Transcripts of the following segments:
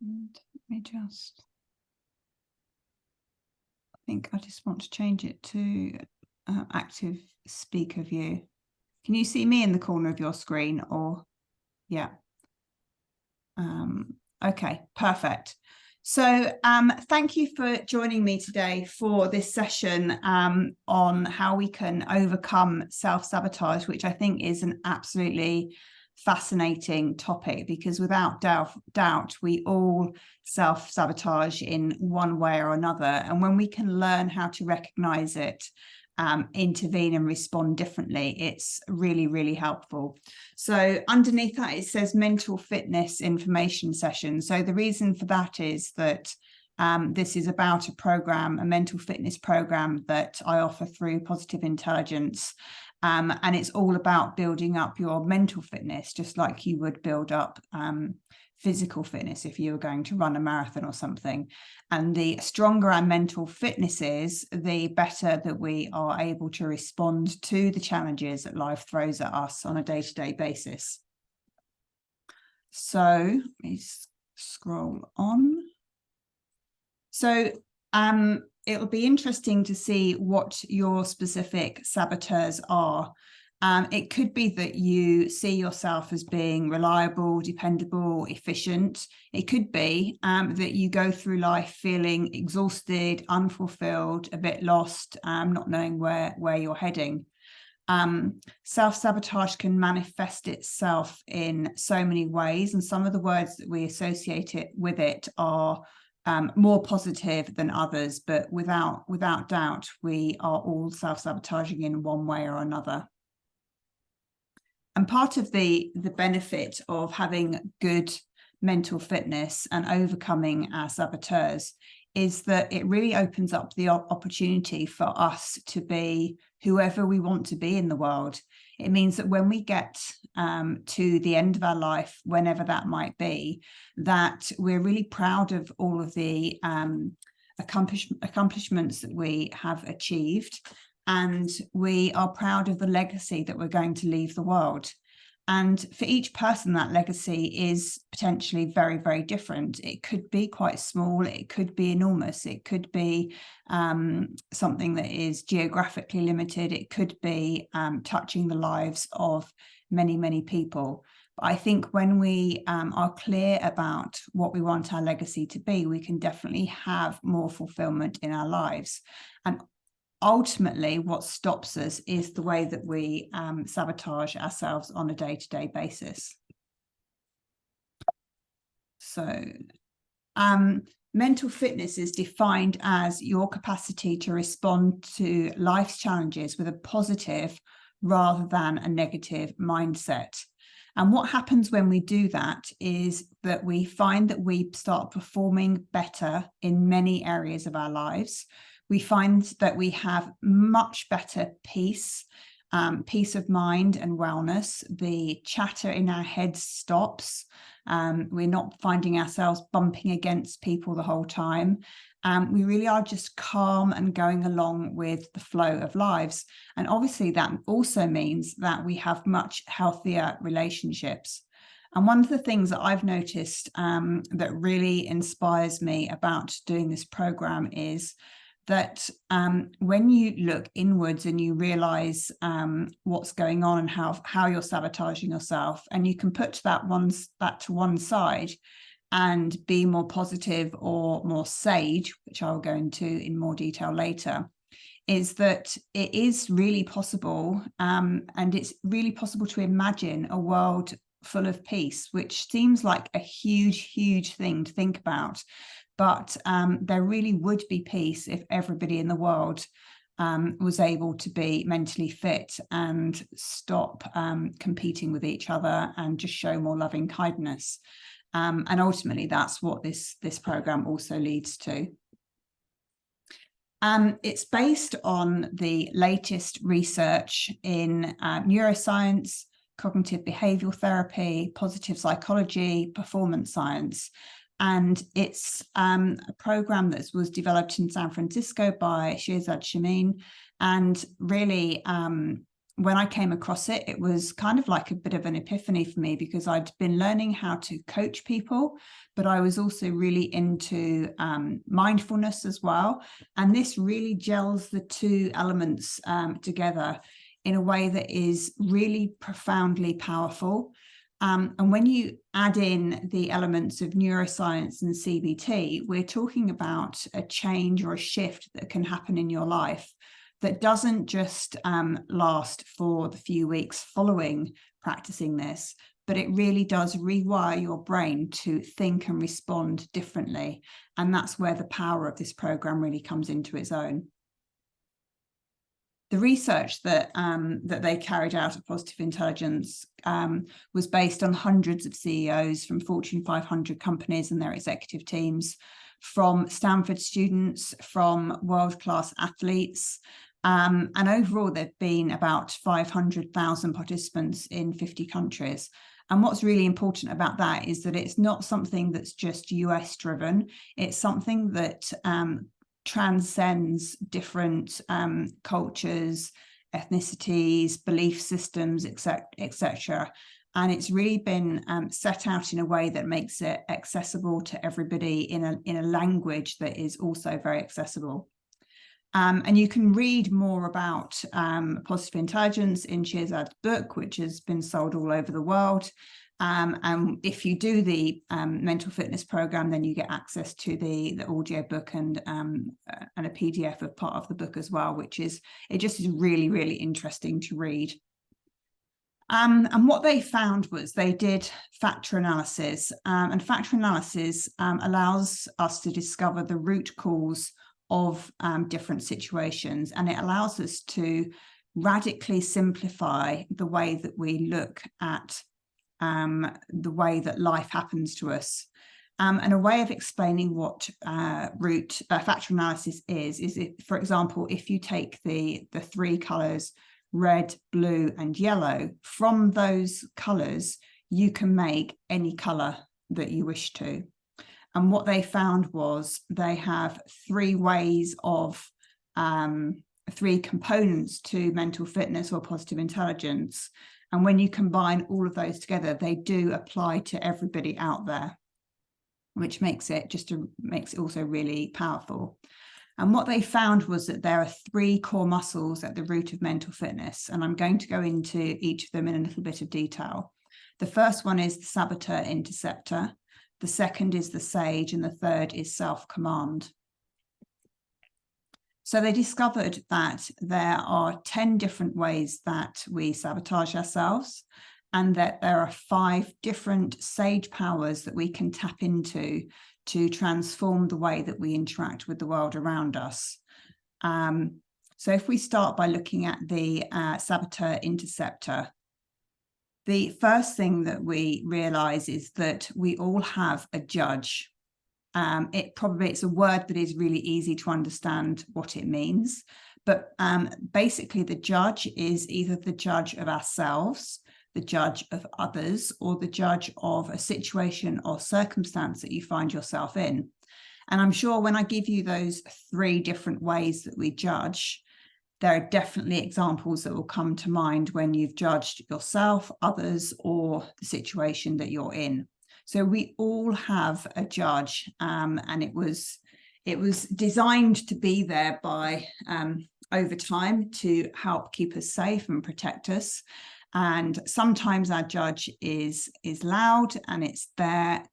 And let me just, I think I just want to change it to active speaker view. Can you see me in the corner of your screen or, yeah. Okay, perfect. So thank you for joining me today for this session on how we can overcome self-sabotage, which I think is an absolutely fascinating topic, because without doubt, we all self-sabotage in one way or another. And when we can learn how to recognize it, intervene and respond differently, it's really, really helpful. So underneath that, it says mental fitness information session. So the reason for that is that this is about a mental fitness program that I offer through Positive Intelligence. And it's all about building up your mental fitness, just like you would build up physical fitness if you were going to run a marathon or something. And the stronger our mental fitness is, the better that we are able to respond to the challenges that life throws at us on a day-to-day basis. So let me scroll on. So it'll be interesting to see what your specific saboteurs are. It could be that you see yourself as being reliable, dependable, efficient. It could be that you go through life feeling exhausted, unfulfilled, a bit lost, not knowing where you're heading. Self-sabotage can manifest itself in so many ways, and some of the words that we associate it with it are more positive than others, but without doubt, we are all self-sabotaging in one way or another. And part of the benefit of having good mental fitness and overcoming our saboteurs is that it really opens up the opportunity for us to be whoever we want to be in the world. It means that when we get to the end of our life, whenever that might be, that we're really proud of all of the accomplishments that we have achieved, and we are proud of the legacy that we're going to leave the world. And for each person, that legacy is potentially very, very different. It could be quite small. It could be enormous. It could be something that is geographically limited. It could be touching the lives of many, many people. But I think when we are clear about what we want our legacy to be, we can definitely have more fulfillment in our lives. And ultimately, what stops us is the way that we sabotage ourselves on a day-to-day basis. So mental fitness is defined as your capacity to respond to life's challenges with a positive rather than a negative mindset. And what happens when we do that is that we find that we start performing better in many areas of our lives. We find that we have much better peace of mind and wellness. The chatter in our heads stops. We're not finding ourselves bumping against people the whole time. We really are just calm and going along with the flow of lives. And obviously that also means that we have much healthier relationships. And one of the things that I've noticed that really inspires me about doing this program is that when you look inwards and you realize what's going on and how you're sabotaging yourself, and you can put that to one side and be more positive or more sage, which I'll go into in more detail later, is that it is really possible, and it's really possible to imagine a world full of peace, which seems like a huge thing to think about. But there really would be peace if everybody in the world was able to be mentally fit and stop competing with each other and just show more loving kindness. And ultimately, that's what this program also leads to. It's based on the latest research in neuroscience, cognitive behavioral therapy, positive psychology, performance science. And it's a program that was developed in San Francisco by Shirzad Chamine. And really, when I came across it, it was kind of like a bit of an epiphany for me, because I'd been learning how to coach people, but I was also really into mindfulness as well. And this really gels the two elements together in a way that is really profoundly powerful. And when you add in the elements of neuroscience and CBT, we're talking about a change or a shift that can happen in your life that doesn't just last for the few weeks following practicing this, but it really does rewire your brain to think and respond differently. And that's where the power of this program really comes into its own. The research that they carried out at Positive Intelligence was based on hundreds of CEOs from Fortune 500 companies and their executive teams, from Stanford students, from world-class athletes. And overall, there have been about 500,000 participants in 50 countries. And what's really important about that is that it's not something that's just US driven. It's something that transcends different cultures, ethnicities, belief systems, etc. And it's really been set out in a way that makes it accessible to everybody in a language that is also very accessible. And you can read more about positive intelligence in Shirzad's book, which has been sold all over the world. And if you do the mental fitness program, then you get access to the audio book and a PDF of part of the book as well, which is, it just is really, really interesting to read. And what they found was they did factor analysis, and factor analysis allows us to discover the root cause of different situations, and it allows us to radically simplify the way that we look at the way that life happens to us. And a way of explaining what factor analysis is if, for example, if you take the three colours, red, blue and yellow, from those colours you can make any colour that you wish to. And what they found was they have three ways of three components to mental fitness or positive intelligence. And when you combine all of those together, they do apply to everybody out there, which makes it also really powerful. And what they found was that there are three core muscles at the root of mental fitness. And I'm going to go into each of them in a little bit of detail. The first one is the saboteur interceptor. The second is the sage, and the third is self-command. So they discovered that there are 10 different ways that we sabotage ourselves, and that there are 5 different sage powers that we can tap into to transform the way that we interact with the world around us. So if we start by looking at the saboteur interceptor, the first thing that we realize is that we all have a judge. It's a word that is really easy to understand what it means, but basically the judge is either the judge of ourselves, the judge of others, or the judge of a situation or circumstance that you find yourself in. And I'm sure when I give you those 3 different ways that we judge, there are definitely examples that will come to mind when you've judged yourself, others, or the situation that you're in. So we all have a judge, and it was designed to be there by over time to help keep us safe and protect us. And sometimes our judge is loud, and it's there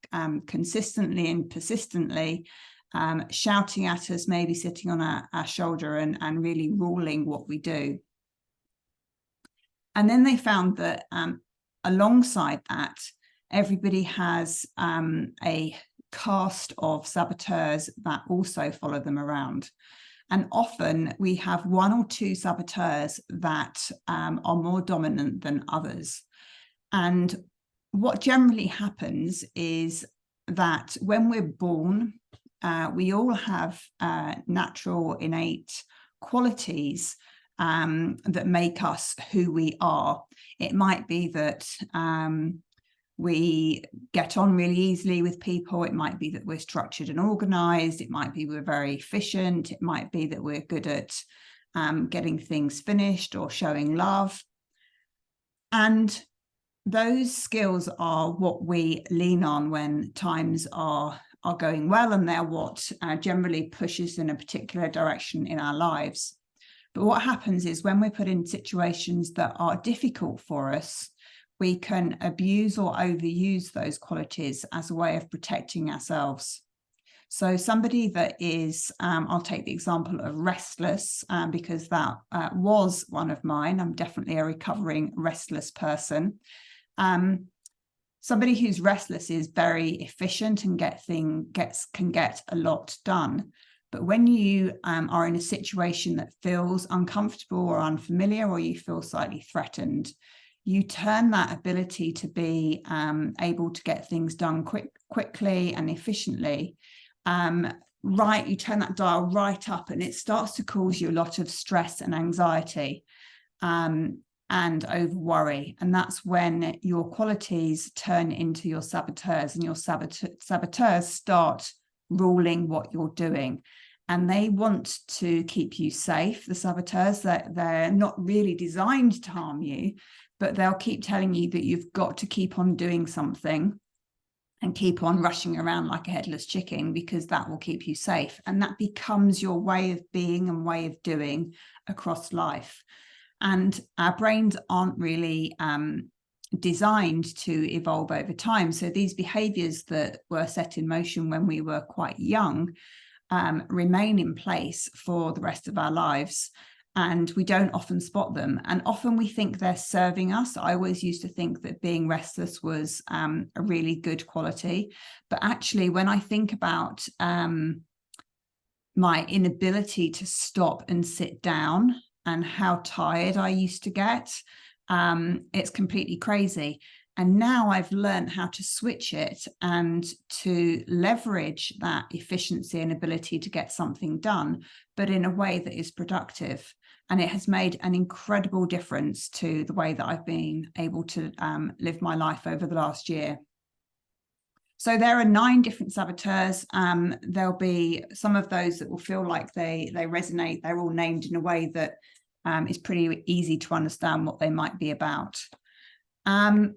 consistently and persistently, shouting at us, maybe sitting on our shoulder and really ruling what we do. And then they found that alongside that, everybody has a cast of saboteurs that also follow them around. And often we have 1 or 2 saboteurs that are more dominant than others. And what generally happens is that when we're born, we all have natural innate qualities that make us who we are. It might be that we get on really easily with people. It might be that we're structured and organized. It might be we're very efficient. It might be that we're good at getting things finished or showing love. And those skills are what we lean on when times are going well, and they're what generally pushes in a particular direction in our lives. But what happens is when we're put in situations that are difficult for us, we can abuse or overuse those qualities as a way of protecting ourselves. So somebody that is, I'll take the example of restless, because that was one of mine. I'm definitely a recovering restless person. Somebody who's restless is very efficient and can get a lot done. But when you are in a situation that feels uncomfortable or unfamiliar, or you feel slightly threatened, you turn that ability to be able to get things done quickly and efficiently, you turn that dial right up, and it starts to cause you a lot of stress and anxiety. And over worry. And that's when your qualities turn into your saboteurs, and your saboteurs start ruling what you're doing. And they want to keep you safe. The saboteurs, they're not really designed to harm you, but they'll keep telling you that you've got to keep on doing something and keep on rushing around like a headless chicken, because that will keep you safe. And that becomes your way of being and way of doing across life. And our brains aren't really designed to evolve over time. So these behaviors that were set in motion when we were quite young remain in place for the rest of our lives. And we don't often spot them. And often we think they're serving us. I always used to think that being restless was a really good quality. But actually, when I think about my inability to stop and sit down, and how tired I used to get, it's completely crazy. And now I've learned how to switch it and to leverage that efficiency and ability to get something done, but in a way that is productive. And it has made an incredible difference to the way that I've been able to live my life over the last year. So there are 9 different saboteurs. There'll be some of those that will feel like they resonate. They're all named in a way that is pretty easy to understand what they might be about. And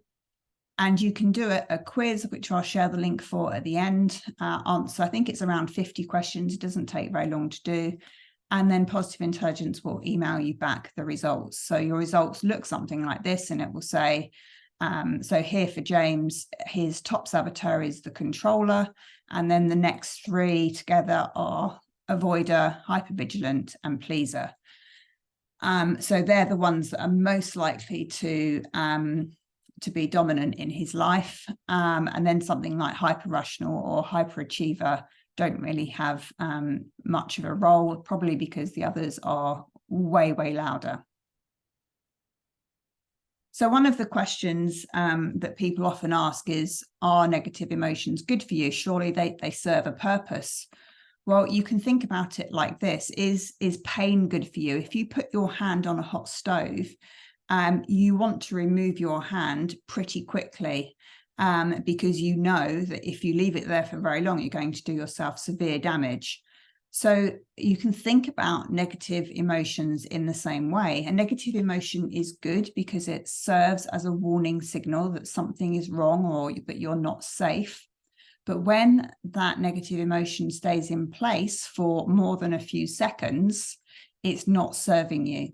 you can do a quiz, which I'll share the link for at the end. So I think it's around 50 questions. It doesn't take very long to do. And then Positive Intelligence will email you back the results. So your results look something like this, and it will say, so here for James, his top saboteur is the controller. And then the next 3 together are avoider, hypervigilant, and pleaser. So they're the ones that are most likely to be dominant in his life. And then something like hyper-rational or hyperachiever don't really have much of a role, probably because the others are way, way louder. So one of the questions that people often ask is, are negative emotions good for you? Surely they serve a purpose. Well, you can think about it like this. Is pain good for you? If you put your hand on a hot stove, you want to remove your hand pretty quickly, because you know that if you leave it there for very long, you're going to do yourself severe damage. So you can think about negative emotions in the same way. A negative emotion is good because it serves as a warning signal that something is wrong or that you're not safe. But when that negative emotion stays in place for more than a few seconds, it's not serving you.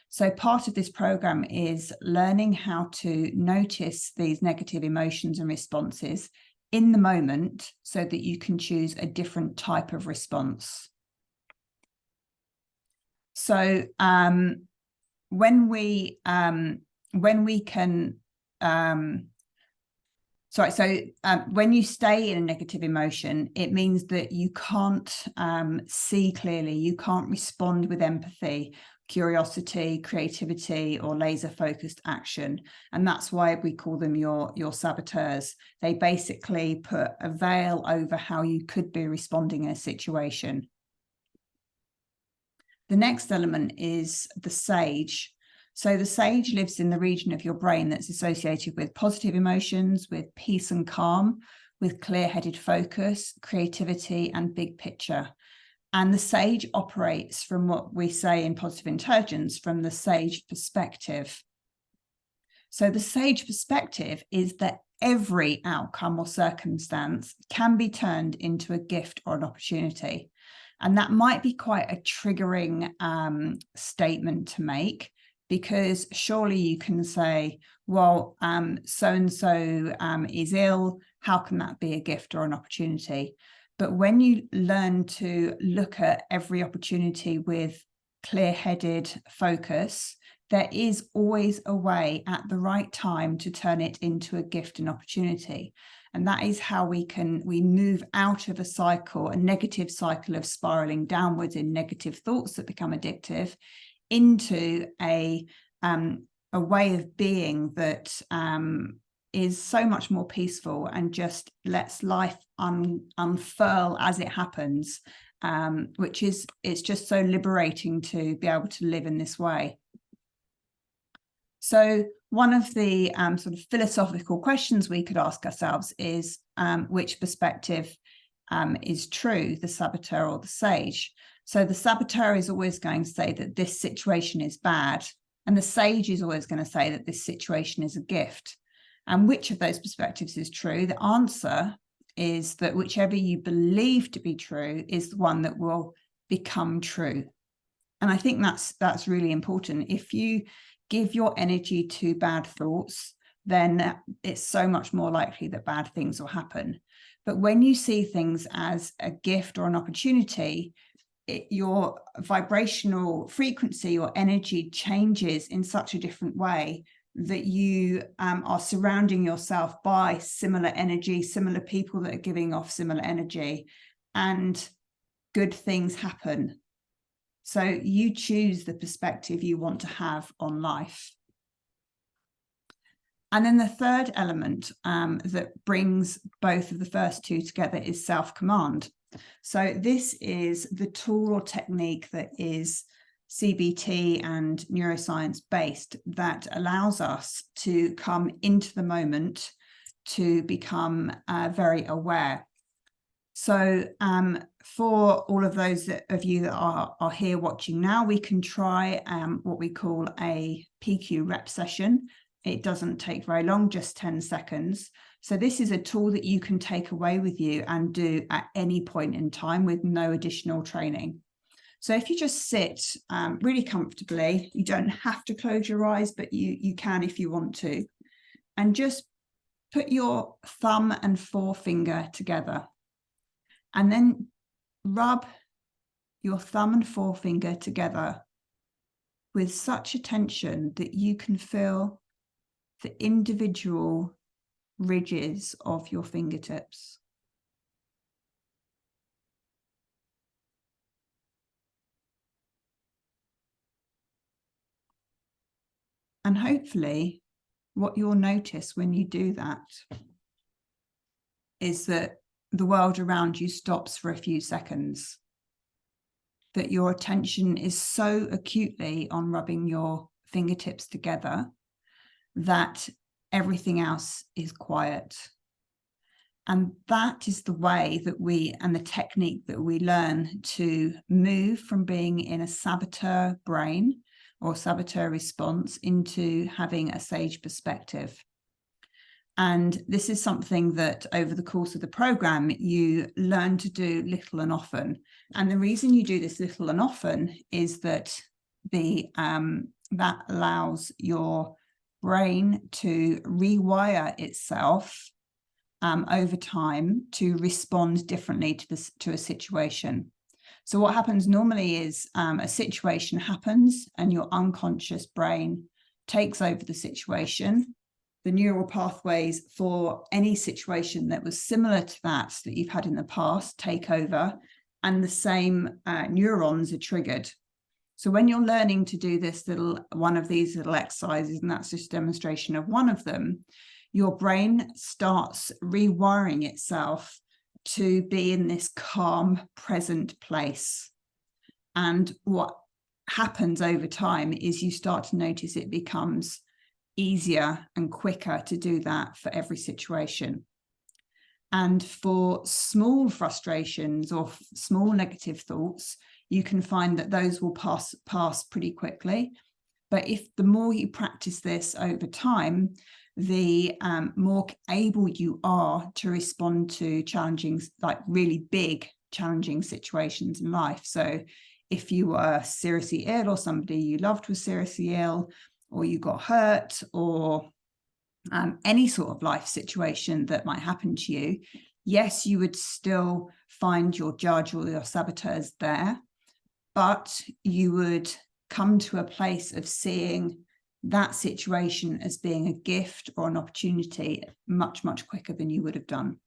So part of this program is learning how to notice these negative emotions and responses in the moment so that you can choose a different type of response. So when we you stay in a negative emotion, it means that you can't see clearly, you can't respond with empathy, curiosity, creativity, or laser-focused action. And that's why we call them your saboteurs. They basically put a veil over how you could be responding in a situation. The next element is the sage. So the sage lives in the region of your brain that's associated with positive emotions, with peace and calm, with clear-headed focus, creativity, and big picture. And the sage operates from what we say in Positive Intelligence, from the sage perspective. So the sage perspective is that every outcome or circumstance can be turned into a gift or an opportunity. And that might be quite a triggering statement to make, because surely you can say, well, so-and-so is ill. How can that be a gift or an opportunity? But when you learn to look at every opportunity with clear-headed focus, there is always a way at the right time to turn it into a gift and opportunity. And that is how we move out of a negative cycle of spiraling downwards in negative thoughts that become addictive, into a way of being that is so much more peaceful and just lets life unfurl as it happens, it's just so liberating to be able to live in this way. So one of the sort of philosophical questions we could ask ourselves is, which perspective is true, the saboteur or the sage? So the saboteur is always going to say that this situation is bad, and the sage is always going to say that this situation is a gift. And which of those perspectives is true? The answer is that whichever you believe to be true is the one that will become true. And I think that's really important. If you give your energy to bad thoughts, then it's so much more likely that bad things will happen. But when you see things as a gift or an opportunity, your vibrational frequency or energy changes in such a different way that you are surrounding yourself by similar energy, similar people that are giving off similar energy, and good things happen. So you choose the perspective you want to have on life. And then the third element that brings both of the first two together is self-command. So this is the tool or technique that is CBT and neuroscience based, that allows us to come into the moment, to become very aware. So for all of those of you that are here watching now, we can try what we call a PQ rep session. It doesn't take very long, just 10 seconds. So this is a tool that you can take away with you and do at any point in time with no additional training. So if you just sit really comfortably, you don't have to close your eyes, but you can if you want to. And just put your thumb and forefinger together. And then rub your thumb and forefinger together with such attention that you can feel the individual ridges of your fingertips. And hopefully what you'll notice when you do that is that the world around you stops for a few seconds, that your attention is so acutely on rubbing your fingertips together that everything else is quiet. And that is the way that and the technique that we learn to move from being in a saboteur brain or saboteur response into having a sage perspective. And this is something that over the course of the program, you learn to do little and often. And the reason you do this little and often is that that allows your brain to rewire itself over time to respond differently to a situation. So what happens normally is a situation happens and your unconscious brain takes over the situation. The neural pathways for any situation that was similar to that you've had in the past take over, and the same neurons are triggered. So when you're learning to do one of these little exercises, and that's just a demonstration of one of them, your brain starts rewiring itself to be in this calm, present place. And what happens over time is you start to notice it becomes easier and quicker to do that for every situation. And for small frustrations or small negative thoughts, you can find that those will pass pretty quickly. But if the more you practice this over time, the more able you are to respond to challenging, like really big challenging situations in life. So if you were seriously ill, or somebody you loved was seriously ill, or you got hurt, or any sort of life situation that might happen to you, yes, you would still find your judge or your saboteurs there, but you would come to a place of seeing that situation as being a gift or an opportunity much, much quicker than you would have done.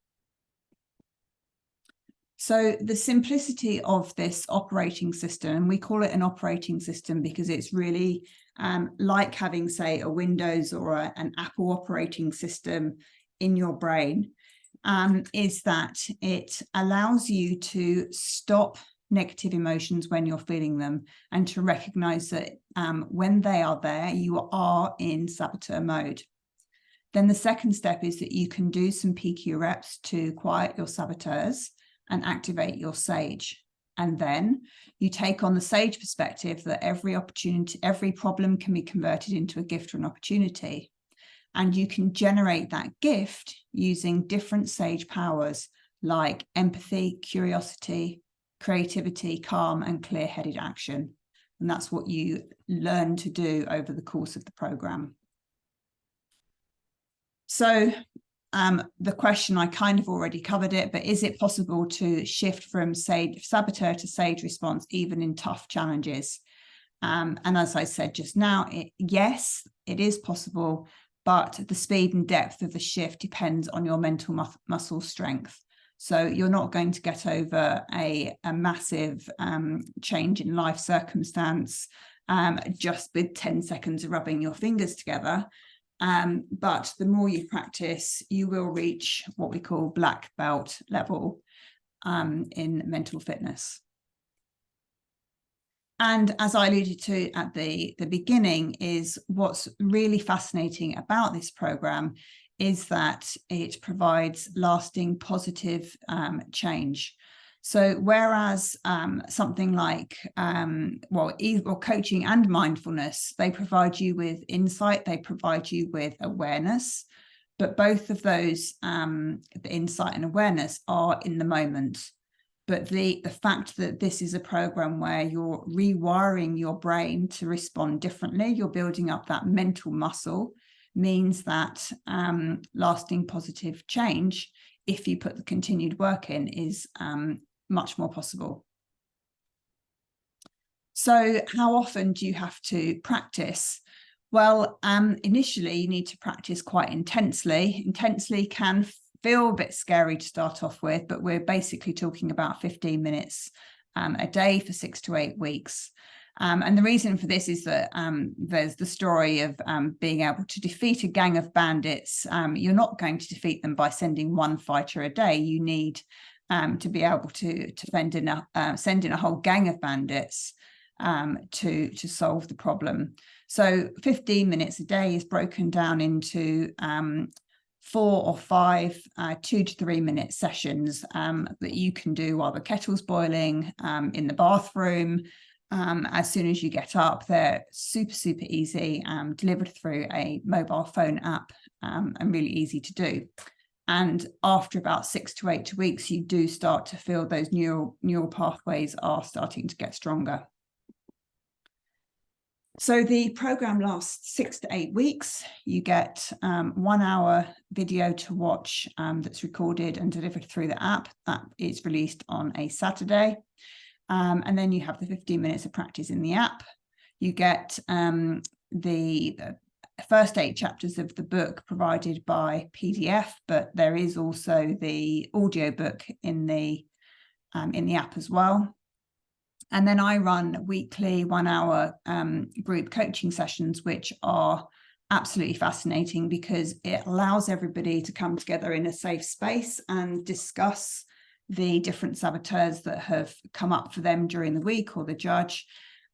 So the simplicity of this operating system, and we call it an operating system because it's really like having, say, a Windows or an Apple operating system in your brain, is that it allows you to stop negative emotions when you're feeling them, and to recognize that when they are there, you are in saboteur mode. Then the second step is that you can do some PQ reps to quiet your saboteurs and activate your sage. And then you take on the sage perspective that every opportunity, every problem can be converted into a gift or an opportunity. And you can generate that gift using different sage powers like empathy, curiosity, creativity, calm, and clear-headed action. And that's what you learn to do over the course of the program. So the question, I kind of already covered it, but is it possible to shift from saboteur to sage response even in tough challenges? And as I said just now, yes, it is possible, but the speed and depth of the shift depends on your mental muscle strength. So you're not going to get over a massive change in life circumstance just with 10 seconds of rubbing your fingers together. But the more you practice, you will reach what we call black belt level in mental fitness. And as I alluded to at the beginning, is what's really fascinating about this program is that it provides lasting positive change. So whereas something like, or coaching and mindfulness, they provide you with insight, they provide you with awareness, but both of those, the insight and awareness, are in the moment. But the fact that this is a program where you're rewiring your brain to respond differently, you're building up that mental muscle, means that lasting positive change, if you put the continued work in, is much more possible. So how often do you have to practice? Well, initially you need to practice quite intensely. Intensely can feel a bit scary to start off with, but we're basically talking about 15 minutes a day for 6 to 8 weeks. And the reason for this is that there's the story of being able to defeat a gang of bandits. You're not going to defeat them by sending one fighter a day. You need to be able to send in a whole gang of bandits to solve the problem. So 15 minutes a day is broken down into 4 or 5 2 to 3 minute sessions that you can do while the kettle's boiling, in the bathroom. As soon as you get up, they're super easy, delivered through a mobile phone app, and really easy to do. And after about 6 to 8 weeks, you do start to feel those neural pathways are starting to get stronger. So the program lasts 6 to 8 weeks. You get 1 hour video to watch that's recorded and delivered through the app. That is released on a Saturday. And then you have the 15 minutes of practice in the app. You get the first 8 chapters of the book provided by PDF, but there is also the audio book in the app as well. And then I run weekly 1 hour group coaching sessions, which are absolutely fascinating because it allows everybody to come together in a safe space and discuss the different saboteurs that have come up for them during the week, or the judge.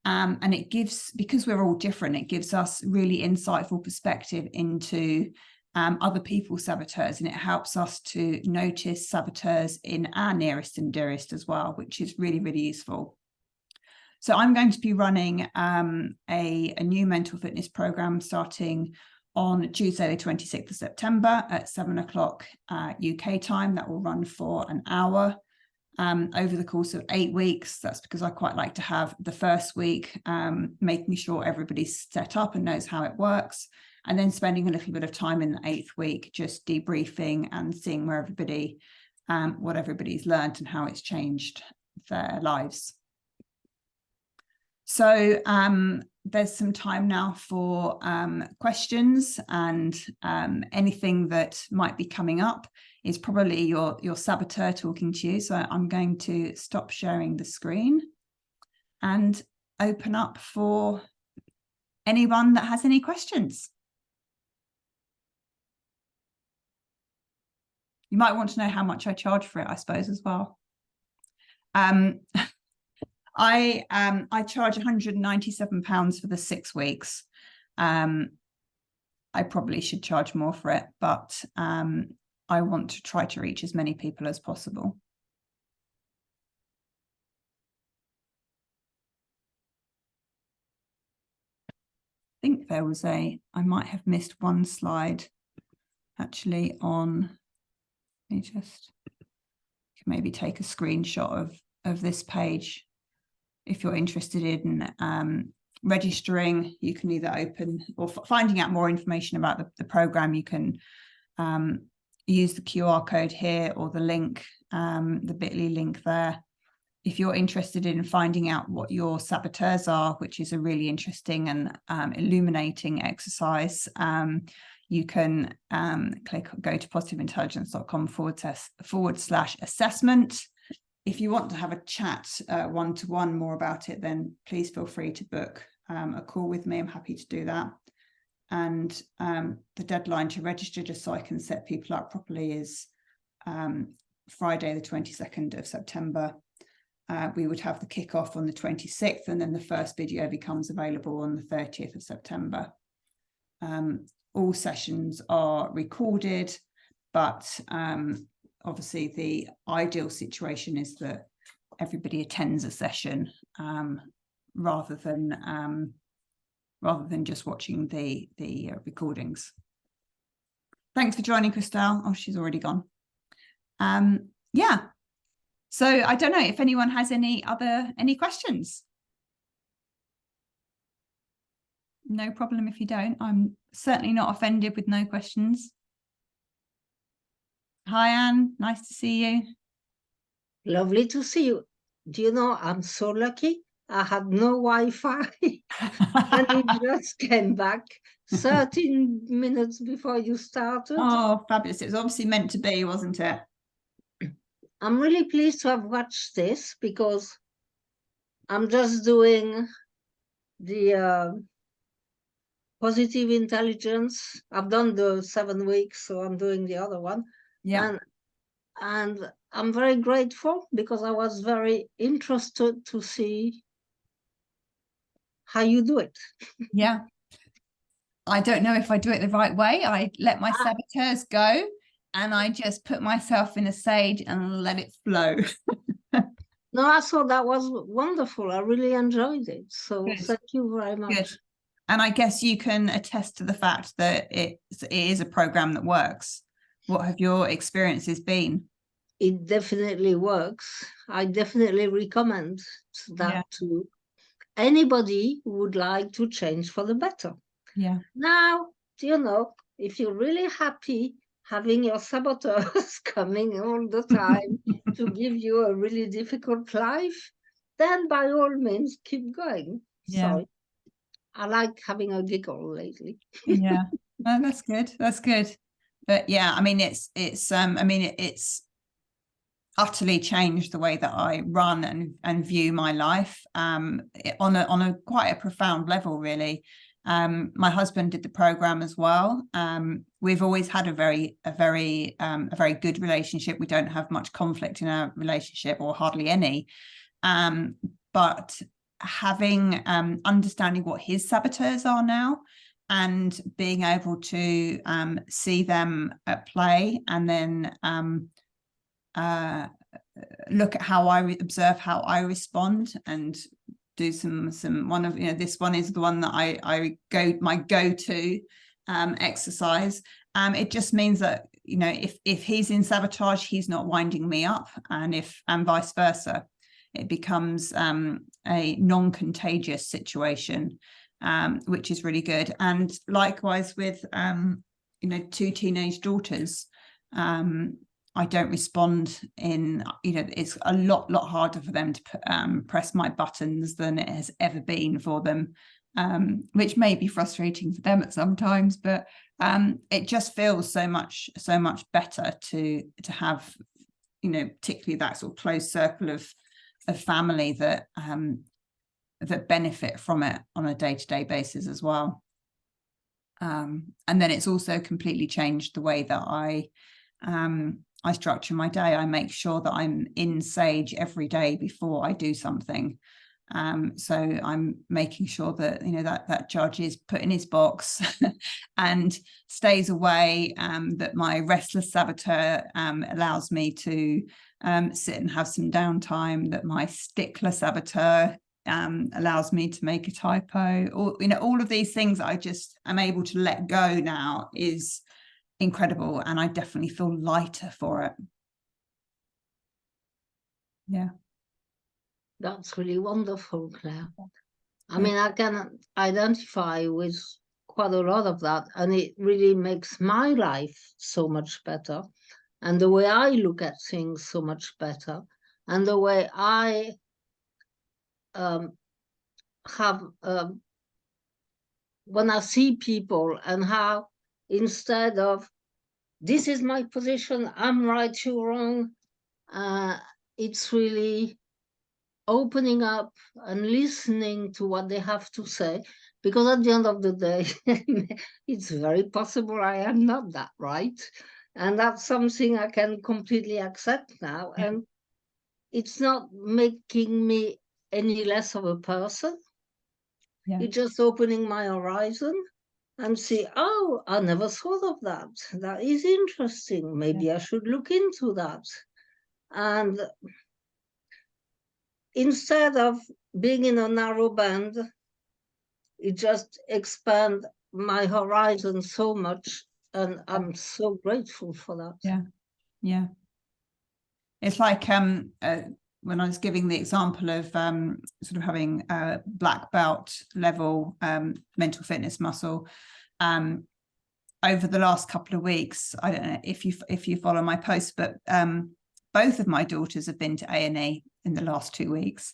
And it gives, because we're all different, it gives us really insightful perspective into other people's saboteurs, and it helps us to notice saboteurs in our nearest and dearest as well, which is really useful. So I'm going to be running a new mental fitness program starting on Tuesday, the 26th of September at 7 o'clock UK time. That will run for an hour over the course of 8 weeks. That's because I quite like to have the first week making sure everybody's set up and knows how it works, and then spending a little bit of time in the 8th week just debriefing and seeing where everybody, what everybody's learned and how it's changed their lives. So there's some time now for questions, and anything that might be coming up is probably your saboteur talking to you. So I'm going to stop sharing the screen and open up for anyone that has any questions. You might want to know how much I charge for it, I suppose, as well. I charge £197 for the 6 weeks. I probably should charge more for it, but I want to try to reach as many people as possible. I think there was I might have missed one slide actually on, let me just maybe take a screenshot of this page. If you're interested in registering, you can either open or finding out more information about the program. You can use the QR code here or the link, the bit.ly link there. If you're interested in finding out what your saboteurs are, which is a really interesting and illuminating exercise, you can go to positiveintelligence.com/assessment. If you want to have a chat one-to-one more about it, then please feel free to book a call with me. I'm happy to do that. And the deadline to register, just so I can set people up properly, is Friday, the 22nd of September. We would have the kickoff on the 26th, and then the first video becomes available on the 30th of September. All sessions are recorded, but obviously the ideal situation is that everybody attends a session rather than just watching the recordings. Thanks for joining, Christelle. Oh, she's already gone. Yeah. So I don't know if anyone has any questions. No problem if you don't. I'm certainly not offended with no questions. Hi, Anne. Nice to see you. Lovely to see you. Do you know, I'm so lucky. I had no Wi-Fi and it just came back 13 minutes before you started. Oh, fabulous. It was obviously meant to be, wasn't it? I'm really pleased to have watched this because I'm just doing the positive intelligence. I've done the 7 weeks, so I'm doing the other one. Yeah. And I'm very grateful because I was very interested to see how you do it. Yeah. I don't know if I do it the right way. I let my saboteurs go and I just put myself in a sage and let it flow. No, I thought that was wonderful. I really enjoyed it. So Good. thank you very much. Good. And I guess you can attest to the fact that it is a program that works. What have your experiences been? It definitely works. I definitely recommend that to anybody who would like to change for the better. Yeah. Now, do you know, if you're really happy having your saboteurs coming all the time to give you a really difficult life, then by all means keep going. Yeah. Sorry. I like having a giggle lately. Yeah. No, that's good. That's good. But yeah, I mean, it's utterly changed the way that I run and view my life on a quite a profound level, really. My husband did the program as well. We've always had a very good relationship. We don't have much conflict in our relationship, or hardly any. But having understanding what his saboteurs are now, and being able to see them at play, and then look at how I observe how I respond, and do some one of, this one is the one that I my go-to exercise. It just means that, if he's in sabotage, he's not winding me up, and vice versa. It becomes a non-contagious situation, which is really good. And likewise with 2 teenage daughters, I don't respond in, it's a lot harder for them to press my buttons than it has ever been for them, which may be frustrating for them at sometimes, but it just feels so much better to have, particularly that sort of close circle of family that benefit from it on a day-to-day basis as well. And then it's also completely changed the way that I structure my day. I make sure that I'm in Sage every day before I do something. So I'm making sure that, that judge is put in his box and stays away, that my restless saboteur allows me to sit and have some downtime, that my stickler saboteur allows me to make a typo, or, all of these things that I just am able to let go now is incredible, and I definitely feel lighter for it. Yeah, that's really wonderful, Claire. I mean, I can identify with quite a lot of that, and it really makes my life so much better, and the way I look at things so much better, and the way I have when I see people, and how instead of this is my position, I'm right, you're wrong, it's really opening up and listening to what they have to say, because at the end of the day, it's very possible I am not that right, and that's something I can completely accept now. Yeah. And it's not making me any less of a person. Yeah. It's just opening my horizon and see, oh, I never thought of that. That is interesting. Maybe I should look into that. And instead of being in a narrow band, it just expands my horizon so much. And I'm so grateful for that. Yeah. Yeah. It's like when I was giving the example of sort of having a black belt level mental fitness muscle, over the last couple of weeks, I don't know if you follow my posts, but both of my daughters have been to A&E in the last 2 weeks,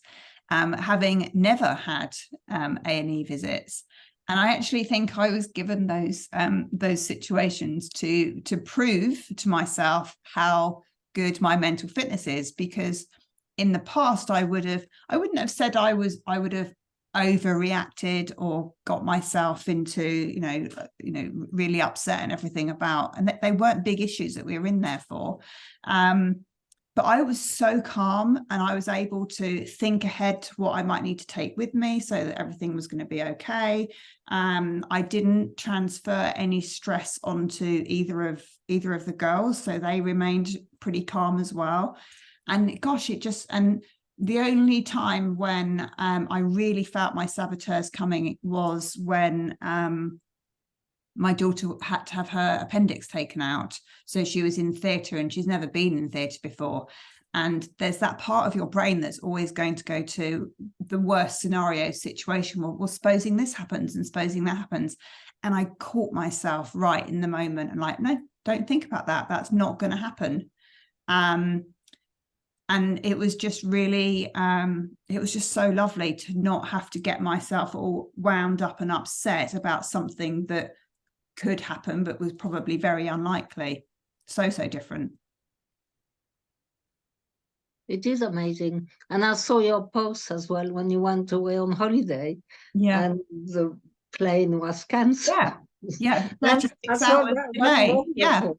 having never had A&E visits. And I actually think I was given those situations to prove to myself how good my mental fitness is, because in the past I wouldn't have said I would have overreacted or got myself into really upset and everything about, and they weren't big issues that we were in there for, but I was so calm, and I was able to think ahead to what I might need to take with me so that everything was going to be okay. I didn't transfer any stress onto either of the girls, so they remained pretty calm as well. And gosh, and the only time when I really felt my saboteurs coming was when my daughter had to have her appendix taken out. So she was in theatre, and she's never been in theatre before. And there's that part of your brain that's always going to go to the worst scenario situation. Well, supposing this happens and supposing that happens. And I caught myself right in the moment and like, no, don't think about that. That's not going to happen. And it was just really, it was just so lovely to not have to get myself all wound up and upset about something that could happen, but was probably very unlikely. So different. It is amazing. And I saw your post as well when you went away on holiday. Yeah. And the plane was cancelled. Yeah. 36 hours delay. Yeah.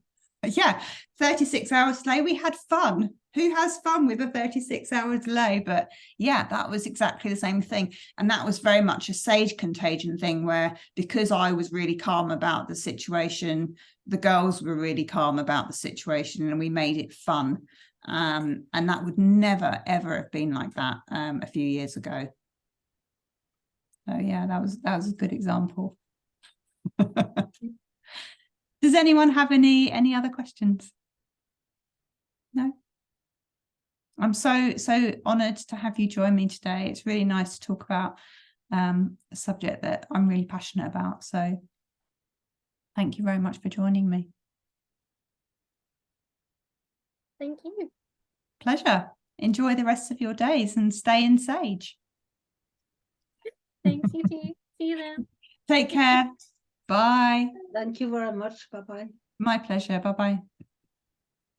36 hours delay. We had fun. Who has fun with a 36-hour delay? But yeah, that was exactly the same thing. And that was very much a Sage contagion thing, where because I was really calm about the situation, the girls were really calm about the situation, and we made it fun. And that would never, ever have been like that a few years ago. So yeah, that was a good example. Does anyone have any other questions? No. I'm so honoured to have you join me today. It's really nice to talk about a subject that I'm really passionate about. So thank you very much for joining me. Thank you. Pleasure. Enjoy the rest of your days and stay in Sage. Thanks, you too. See you then. Take care. Bye. Thank you very much. Bye-bye. My pleasure. Bye-bye.